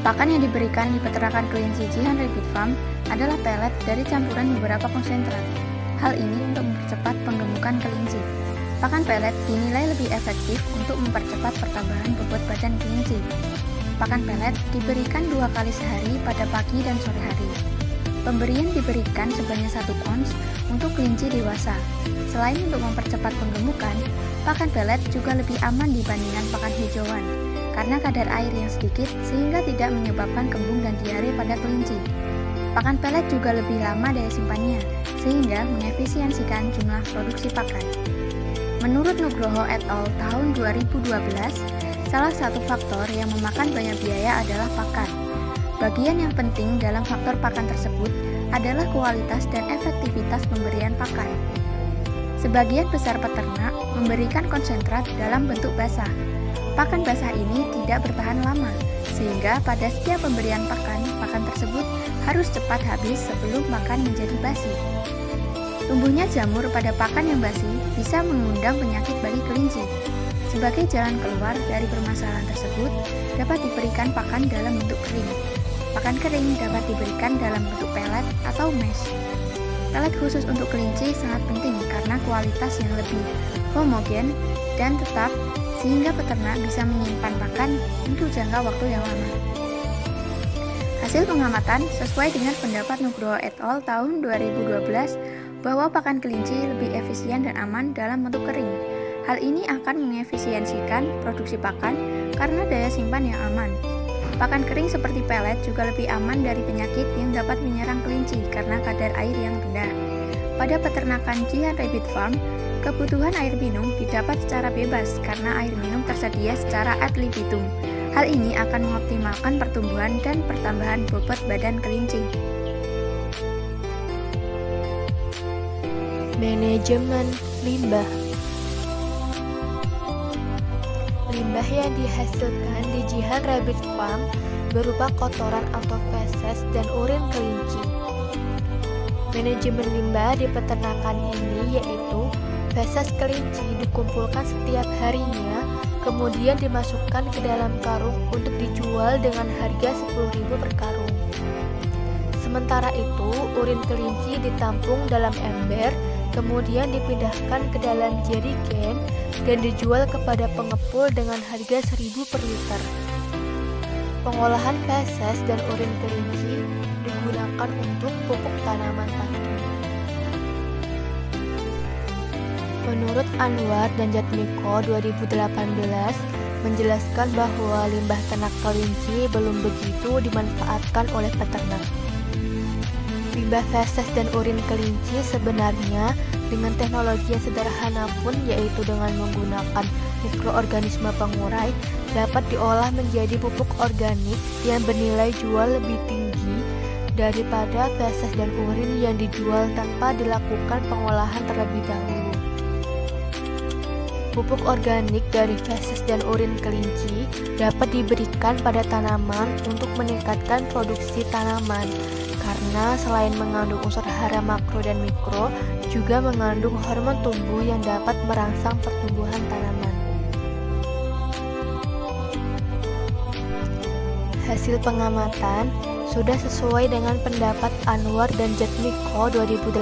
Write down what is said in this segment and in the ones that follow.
Pakan yang diberikan di peternakan kelinci Jihan Rabbit Farm adalah pelet dari campuran beberapa konsentrat. Hal ini untuk mempercepat penggemukan kelinci. Pakan pelet dinilai lebih efektif untuk mempercepat pertambahan bobot badan kelinci. Pakan pelet diberikan 2 kali sehari pada pagi dan sore hari. Pemberian diberikan sebanyak 1 ons untuk kelinci dewasa. Selain untuk mempercepat penggemukan, pakan pelet juga lebih aman dibandingkan pakan hijauan karena kadar air yang sedikit sehingga tidak menyebabkan kembung dan diare pada kelinci. Pakan pelet juga lebih lama daya simpannya sehingga mengefisiensikan jumlah produksi pakan. Menurut Nugroho et al. Tahun 2012, salah satu faktor yang memakan banyak biaya adalah pakan. Bagian yang penting dalam faktor pakan tersebut adalah kualitas dan efektivitas pemberian pakan. Sebagian besar peternak memberikan konsentrat dalam bentuk basah. Pakan basah ini tidak bertahan lama, sehingga pada setiap pemberian pakan, pakan tersebut harus cepat habis sebelum pakan menjadi basi. Tumbuhnya jamur pada pakan yang basi bisa mengundang penyakit bagi kelinci. Sebagai jalan keluar dari permasalahan tersebut, dapat diberikan pakan dalam bentuk kering. Pakan kering dapat diberikan dalam bentuk pelet atau mesh. Pelet khusus untuk kelinci sangat penting karena kualitas yang lebih homogen dan tetap, sehingga peternak bisa menyimpan pakan untuk jangka waktu yang lama. Hasil pengamatan sesuai dengan pendapat Nugroho et al. Tahun 2012 bahwa pakan kelinci lebih efisien dan aman dalam bentuk kering. Hal ini akan mengefisiensikan produksi pakan karena daya simpan yang aman. Pakan kering seperti pelet juga lebih aman dari penyakit yang dapat menyerang kelinci karena kadar air yang rendah. Pada peternakan Jihan Rabbit Farm, kebutuhan air minum didapat secara bebas karena air minum tersedia secara ad libitum. Hal ini akan mengoptimalkan pertumbuhan dan pertambahan bobot badan kelinci. Manajemen limbah. Limbah yang dihasilkan di Jihan Rabbit Farm berupa kotoran atau feses dan urin kelinci. Manajemen limbah di peternakan ini yaitu feses kelinci dikumpulkan setiap harinya, kemudian dimasukkan ke dalam karung untuk dijual dengan harga 10.000 per karung. Sementara itu, urin kelinci ditampung dalam ember, kemudian dipindahkan ke dalam jerigen dan dijual kepada pengepul dengan harga 1.000 per liter. Pengolahan feses dan urin kelinci digunakan untuk pupuk tanaman padi. Menurut Anwar dan Jatmiko 2018 menjelaskan bahwa limbah ternak kelinci belum begitu dimanfaatkan oleh peternak. Limbah feses dan urin kelinci sebenarnya dengan teknologi yang sederhana pun, yaitu dengan menggunakan mikroorganisme pengurai, dapat diolah menjadi pupuk organik yang bernilai jual lebih tinggi daripada feses dan urin yang dijual tanpa dilakukan pengolahan terlebih dahulu. Pupuk organik dari feses dan urin kelinci dapat diberikan pada tanaman untuk meningkatkan produksi tanaman, karena selain mengandung unsur hara makro dan mikro, juga mengandung hormon tumbuh yang dapat merangsang pertumbuhan tanaman. Hasil pengamatan sudah sesuai dengan pendapat Anwar dan Jatmiko 2018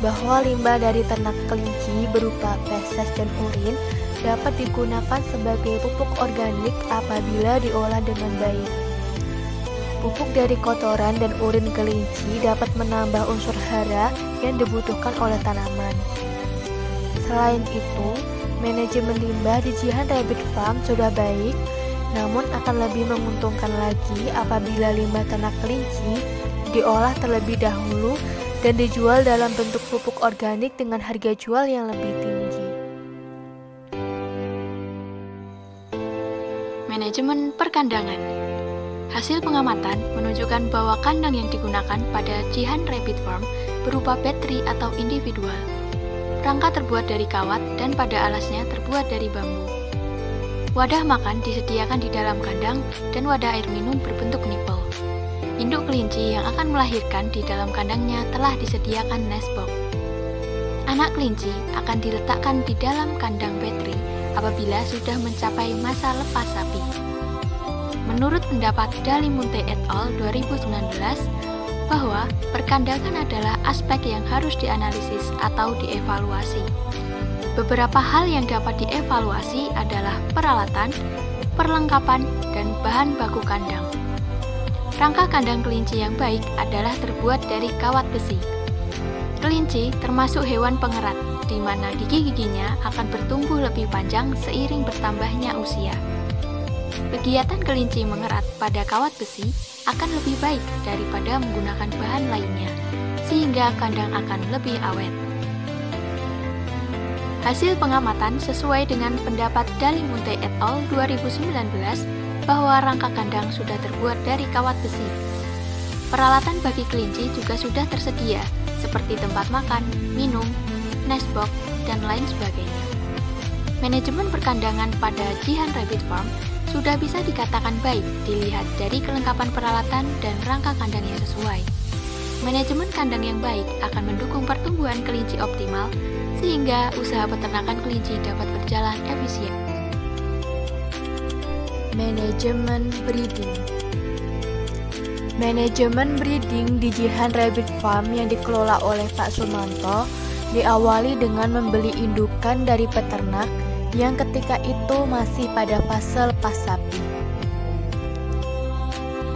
bahwa limbah dari ternak kelinci berupa feses dan urin dapat digunakan sebagai pupuk organik apabila diolah dengan baik. Pupuk dari kotoran dan urin kelinci dapat menambah unsur hara yang dibutuhkan oleh tanaman. Selain itu, manajemen limbah di Jihan Rabbit Farm sudah baik, namun akan lebih menguntungkan lagi apabila limbah ternak kelinci diolah terlebih dahulu dan dijual dalam bentuk pupuk organik dengan harga jual yang lebih tinggi. Manajemen perkandangan. Hasil pengamatan menunjukkan bahwa kandang yang digunakan pada Jihan Rabbit Farm berupa battery atau individual. Rangka terbuat dari kawat dan pada alasnya terbuat dari bambu. Wadah makan disediakan di dalam kandang dan wadah air minum berbentuk nipple. Induk kelinci yang akan melahirkan di dalam kandangnya telah disediakan nest box. Anak kelinci akan diletakkan di dalam kandang battery apabila sudah mencapai masa lepas sapi. menurut pendapat Dalimunte et al. 2019, bahwa perkandangan adalah aspek yang harus dianalisis atau dievaluasi. Beberapa hal yang dapat dievaluasi adalah peralatan, perlengkapan, dan bahan baku kandang. Rangka kandang kelinci yang baik adalah terbuat dari kawat besi. Kelinci termasuk hewan pengerat, di mana gigi-giginya akan bertumbuh lebih panjang seiring bertambahnya usia. Kegiatan kelinci mengerat pada kawat besi akan lebih baik daripada menggunakan bahan lainnya, sehingga kandang akan lebih awet. Hasil pengamatan sesuai dengan pendapat Dalimunte et al. 2019 bahwa rangka kandang sudah terbuat dari kawat besi. Peralatan bagi kelinci juga sudah tersedia, seperti tempat makan, minum, nest box, dan lain sebagainya. Manajemen perkandangan pada Jihan Rabbit Farm sudah bisa dikatakan baik dilihat dari kelengkapan peralatan dan rangka kandang yang sesuai. Manajemen kandang yang baik akan mendukung pertumbuhan kelinci optimal, sehingga usaha peternakan kelinci dapat berjalan efisien. Manajemen breeding. Manajemen breeding di Jihan Rabbit Farm yang dikelola oleh Pak Sumanto diawali dengan membeli indukan dari peternak yang ketika itu masih pada fase lepas sapi.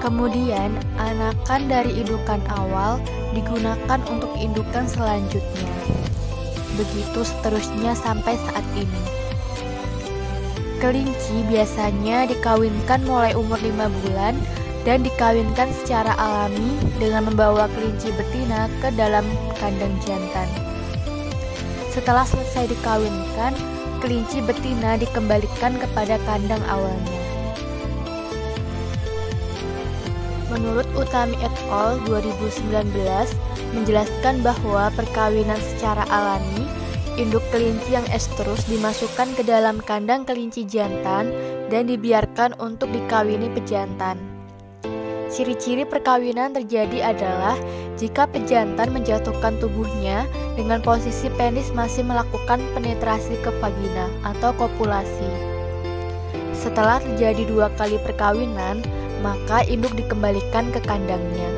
Kemudian, anakan dari indukan awal digunakan untuk indukan selanjutnya. Begitu seterusnya sampai saat ini. Kelinci biasanya dikawinkan mulai umur 5 bulan dan dikawinkan secara alami dengan membawa kelinci betina ke dalam kandang jantan. Setelah selesai dikawinkan, kelinci betina dikembalikan kepada kandang awalnya. Menurut Utami et al. 2019 menjelaskan bahwa perkawinan secara alami, induk kelinci yang estrus dimasukkan ke dalam kandang kelinci jantan dan dibiarkan untuk dikawini pejantan. Ciri-ciri perkawinan terjadi adalah jika pejantan menjatuhkan tubuhnya dengan posisi penis masih melakukan penetrasi ke vagina atau kopulasi. Setelah terjadi 2 kali perkawinan, maka induk dikembalikan ke kandangnya.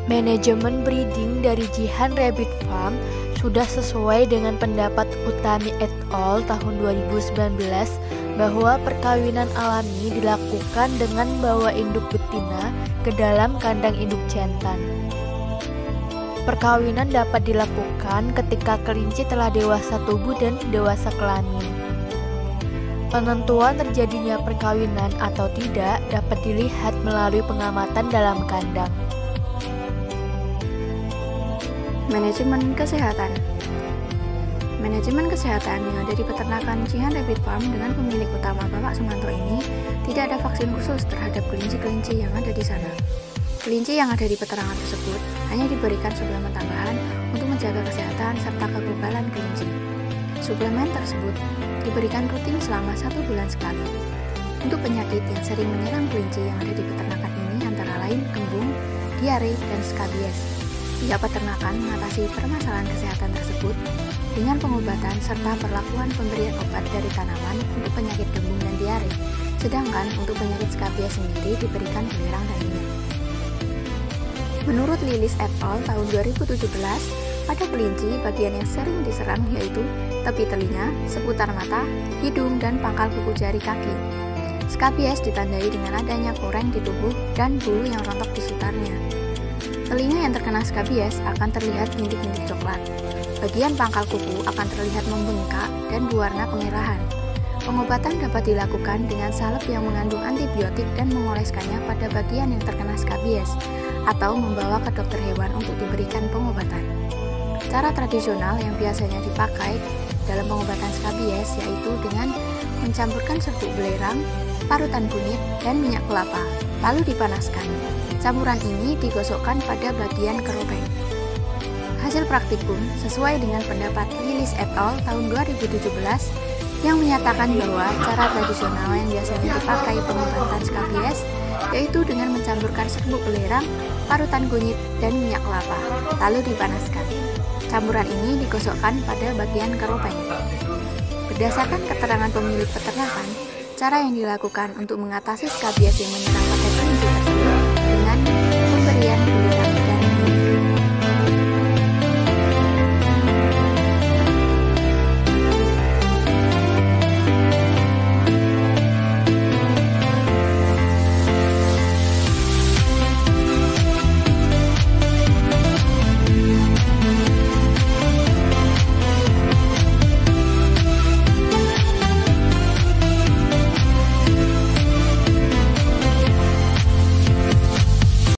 Manajemen breeding dari Jihan Rabbit Farm sudah sesuai dengan pendapat Utami et al. Tahun 2019 bahwa perkawinan alami dilakukan dengan membawa induk betina ke dalam kandang induk jantan. Perkawinan dapat dilakukan ketika kelinci telah dewasa tubuh dan dewasa kelamin. Penentuan terjadinya perkawinan atau tidak dapat dilihat melalui pengamatan dalam kandang. Manajemen kesehatan. Manajemen kesehatan yang ada di peternakan Jihan Rabbit Farm dengan pemilik utama Bapak Sumanto ini tidak ada vaksin khusus terhadap kelinci-kelinci yang ada di sana. Kelinci yang ada di peternakan tersebut hanya diberikan suplemen tambahan untuk menjaga kesehatan serta kekebalan kelinci. Suplemen tersebut diberikan rutin selama 1 bulan sekali. Untuk penyakit yang sering menyerang kelinci yang ada di peternakan ini antara lain kembung, diare, dan skabies. Pihak peternakan mengatasi permasalahan kesehatan tersebut dengan pengobatan serta perlakuan pemberian obat dari tanaman untuk penyakit kembung dan diare, sedangkan untuk penyakit skabies sendiri diberikan belerang dan minyak. Menurut Lilis et al. Tahun 2017, pada kelinci bagian yang sering diserang yaitu tepi telinga, seputar mata, hidung, dan pangkal kuku jari kaki. Skabies ditandai dengan adanya koreng di tubuh dan bulu yang rontok di sekitarnya. Telinga yang terkena skabies akan terlihat bintik-bintik coklat. Bagian pangkal kuku akan terlihat membengkak dan berwarna kemerahan. Pengobatan dapat dilakukan dengan salep yang mengandung antibiotik dan mengoleskannya pada bagian yang terkena skabies, atau membawa ke dokter hewan untuk diberikan pengobatan. Cara tradisional yang biasanya dipakai dalam pengobatan skabies yaitu dengan mencampurkan serbuk belerang, parutan kunyit, dan minyak kelapa, lalu dipanaskan. Campuran ini digosokkan pada bagian keropeng. Hasil praktikum sesuai dengan pendapat Lilis et al. Tahun 2017 yang menyatakan bahwa cara tradisional yang biasanya dipakai pengobatan skabies yaitu dengan mencampurkan serbuk belerang, parutan kunyit, dan minyak kelapa, lalu dipanaskan. Campuran ini digosokkan pada bagian keropeng. Berdasarkan keterangan pemilik peternakan, Cara yang dilakukan untuk mengatasi skabies yang menyerang pakai kelinci tersebut dengan pemberian